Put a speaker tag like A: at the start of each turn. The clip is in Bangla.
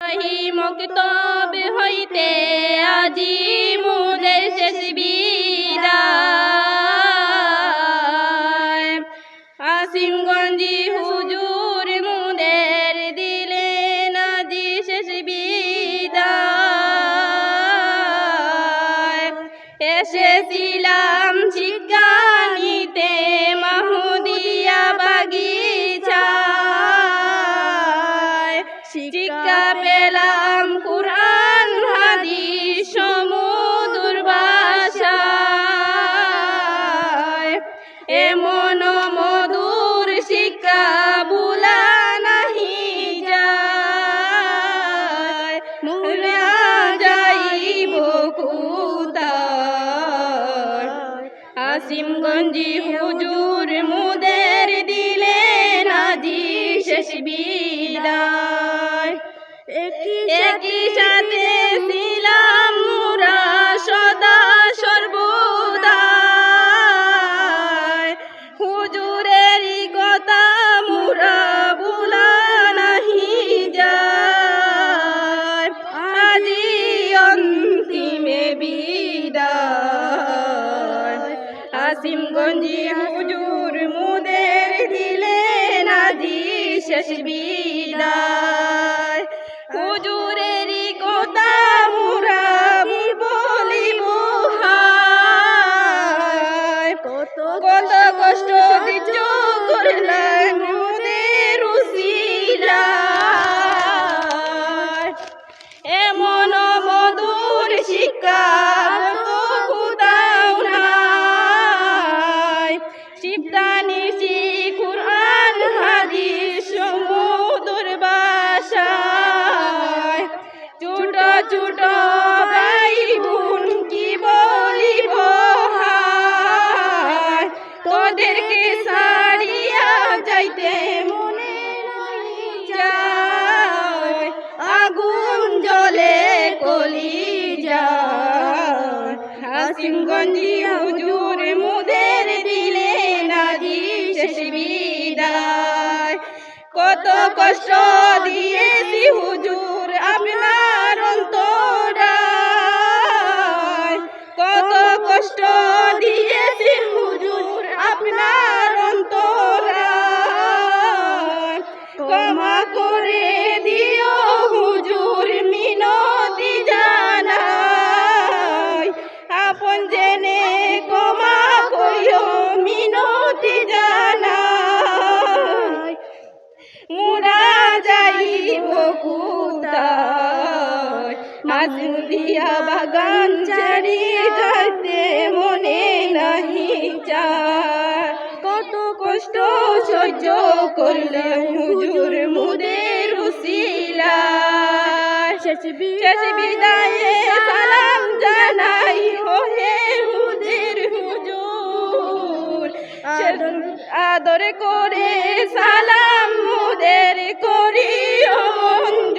A: ওহি মক্তব হইতে আজি মুদের শেষ বিদায়। আসিমগঞ্জি হুজুর মুদের দিলেন আজি শেষ বিদায়। এসেছিলাম শিক্ষা নিতে মাহুদিয়া বাগিচায়, শিক্ষা পেলাম কুরআন হাদিস সমুদুর ভাষায়। এমন মধুর শিক্ষা ভুলা নাহি যায়, ভুলা যাইব কোথায়। আসিমগঞ্জি হুজুর মুদের দিলেন আজি শেষ বিদায়। একই সাথে ছিলাম মোরা সদা সর্বদাই, হুজুরেরই কথা মোরা ভুলা নাহি যায়। আজি অন্তিমে বিদায়। আসিমগঞ্জি হুজুর মুদের দিলেন আজি শেষ বিদায়। হুজুরেরই কথা মোরা বলিব হায়, কত কষ্ট সহ্য করলেন মুদের উসিলায়। এমন মধুর শিক্ষা কোথাও নাই, শিবদানিশি কুরআন হাদিস সমুদুর ভাষায়। ছোট ছোট ভাই বোন কি বলিব হায়, তোদেরকে ছাড়িয়া যাইতে মনে নাহি যায়। আগুন জ্বলে কলিজায়। আসিমগঞ্জি হুজুর মুদের দিলেন আজি শেষ বিদায়। কত কষ্ট দিয়েছি হুজুর আপনার অন্তরায়, কত কষ্ট দিয়েছি হুজুর আপনার অন্তরায়। ক্ষমা করে দিও হুজুর মিনতি জানাই, আপন জেনে ক্ষমা করিও মিনতি জানাই। মোরা যাইব কোথায়, মাঝদিয়া বাগান ছাড়ি যাইতে মনে নাহি চায়। কত কষ্ট সহ্য করলেন হুজুর মুদের উসিলায়। শেষ বিদায়ে সালাম জানাই ওহে মুদের হুজুর, আদর করে সালাম মুদের করিও মঞ্জুর।